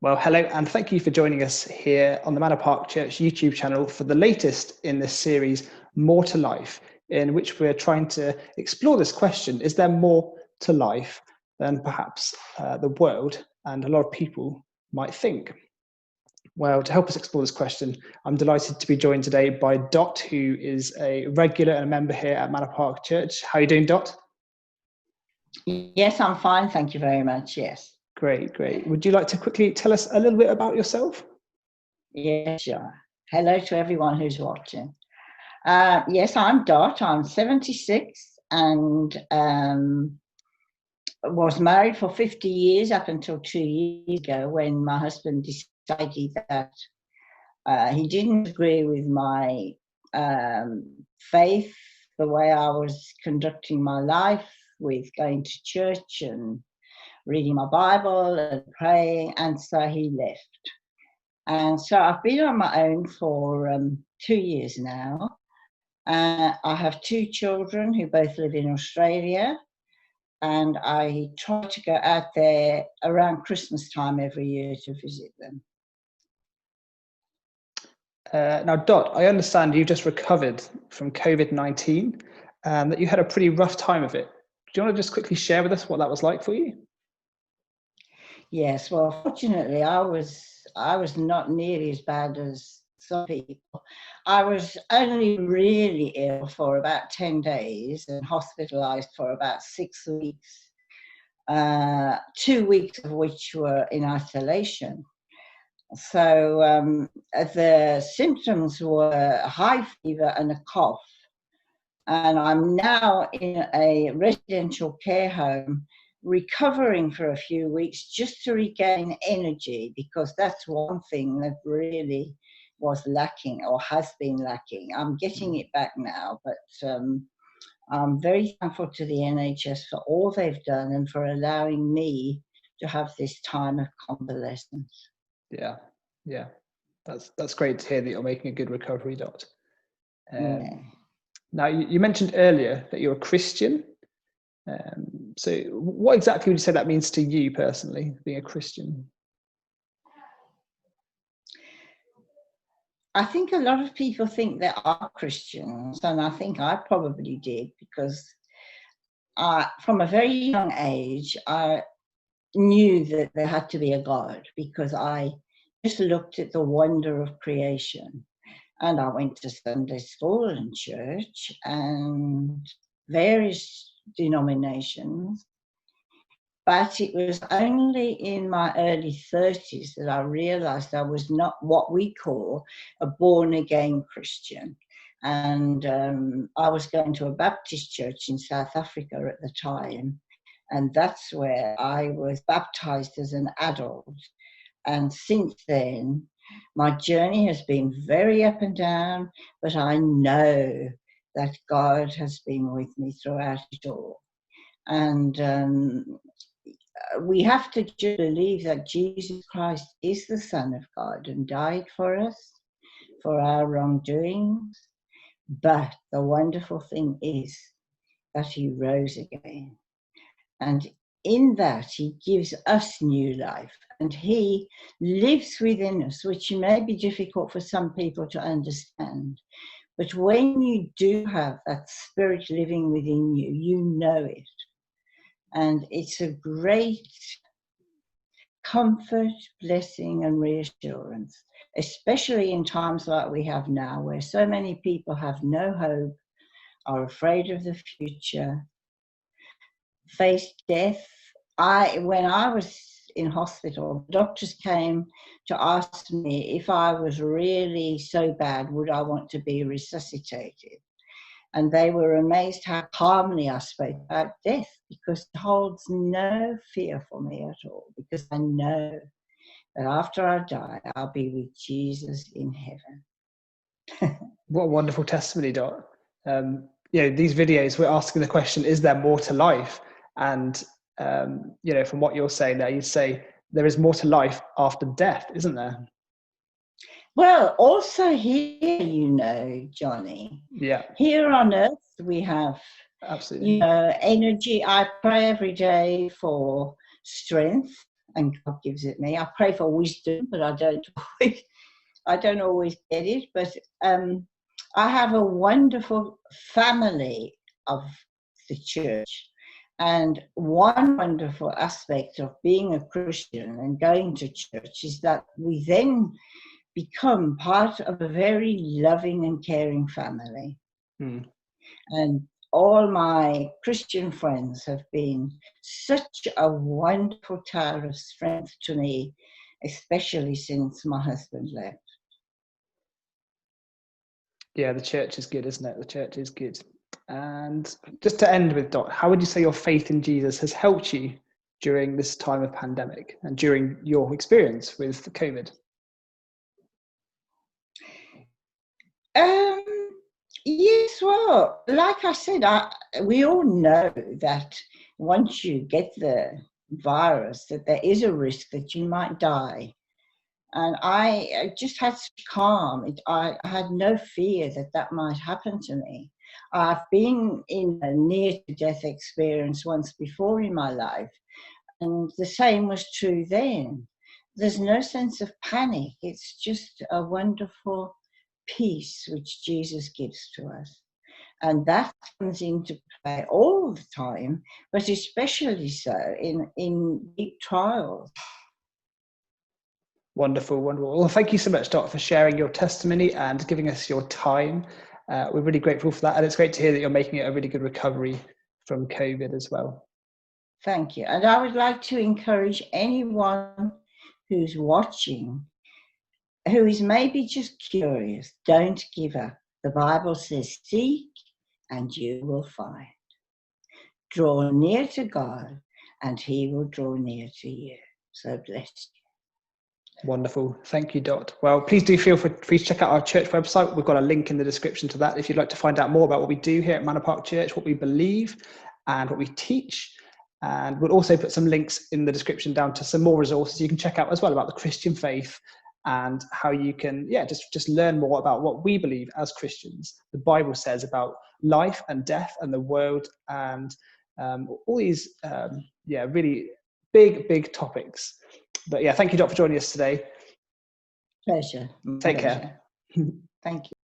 Well, hello, and thank you for joining us here on the Manor Park Church YouTube channel for the latest in this series, More to Life, in which we're trying to explore this question: is there more to life than perhaps the world and a lot of people might think? Well, to help us explore this question, I'm delighted to be joined today by Dot, who is a regular and a member here at Manor Park Church. How are you doing, Dot? Yes, I'm fine. Thank you very much. Yes. Great, great. Would you like to quickly tell us a little bit about yourself? Yes, sure. Hello to everyone who's watching. Yes, I'm Dot. I'm 76 and was married for 50 years up until 2 years ago when my husband decided that he didn't agree with my faith, the way I was conducting my life with going to church and reading my Bible and praying, and so he left. And so I've been on my own for 2 years now. I have 2 children who both live in Australia, and I try to go out there around Christmas time every year to visit them. Now, Dot, I understand you just recovered from COVID-19 and that you had a pretty rough time of it. Do you want to just quickly share with us what that was like for you? Yes, well, fortunately, I was not nearly as bad as some people. I was only really ill for about 10 days and hospitalized for about 6 weeks, 2 weeks of which were in isolation. So the symptoms were high fever and a cough. And I'm now in a residential care home recovering for a few weeks just to regain energy, because that's one thing that really was lacking or has been lacking. I'm getting it back now, but I'm very thankful to the NHS for all they've done and for allowing me to have this time of convalescence. Yeah. That's great to hear that you're making a good recovery, Dot. Yeah. Now, you mentioned earlier that you're a Christian. So what exactly would you say that means to you personally, being a Christian? I think a lot of people think they are Christians, and I think I probably did, because from a very young age, I knew that there had to be a God, because I just looked at the wonder of creation. And I went to Sunday school and church and various denominations. But it was only in my early 30s that I realized I was not what we call a born-again Christian. And I was going to a Baptist church in South Africa at the time. And that's where I was baptized as an adult. And since then, my journey has been very up and down, but I know that God has been with me throughout it all. And we have to just believe that Jesus Christ is the Son of God and died for us, for our wrongdoings. But the wonderful thing is that he rose again. And in that, he gives us new life, and he lives within us, which may be difficult for some people to understand. But when you do have that spirit living within you, you know it. And it's a great comfort, blessing, and reassurance, especially in times like we have now, where so many people have no hope, are afraid of the future, face death. When I was in hospital, doctors came to ask me if I was really so bad, would I want to be resuscitated? And they were amazed how calmly I spoke about death, because it holds no fear for me at all, because I know that after I die, I'll be with Jesus in heaven. What a wonderful testimony, Dot. These videos, we're asking the question, is there more to life? And, from what you're saying there, you say there is more to life after death, isn't there? Well, also here, Johnny. Yeah. Here on earth, we have, absolutely, energy. I pray every day for strength and God gives it me. I pray for wisdom, but I don't always get it. But I have a wonderful family of the church. And one wonderful aspect of being a Christian and going to church is that we then become part of a very loving and caring family. And all my Christian friends have been such a wonderful tower of strength to me, especially since my husband left. Yeah, the church is good, isn't it? The church is good. And just to end with, Dot, how would you say your faith in Jesus has helped you during this time of pandemic and during your experience with COVID? Yes, well, like I said, we all know that once you get the virus, that there is a risk that you might die. And I just had such calm. I had no fear that might happen to me. I've been in a near-to-death experience once before in my life, and the same was true then. There's no sense of panic. It's just a wonderful peace which Jesus gives to us. And that comes into play all the time, but especially so in deep trials. Wonderful, wonderful. Well, thank you so much, Dot, for sharing your testimony and giving us your time. We're really grateful for that. And it's great to hear that you're making it a really good recovery from COVID as well. Thank you. And I would like to encourage anyone who's watching, who is maybe just curious, don't give up. The Bible says, seek and you will find. Draw near to God and he will draw near to you. So bless you. Wonderful. Thank you, Dot. Well, please do feel free to check out our church website. We've got a link in the description to that if you'd like to find out more about what we do here at Manor Park Church, what we believe and what we teach. And we'll also put some links in the description down to some more resources you can check out as well about the Christian faith and how you can, just learn more about what we believe as Christians. The Bible says about life and death and the world and all these, really big topics. But yeah, thank you, Dot, for joining us today. Pleasure. Take care. Thank you.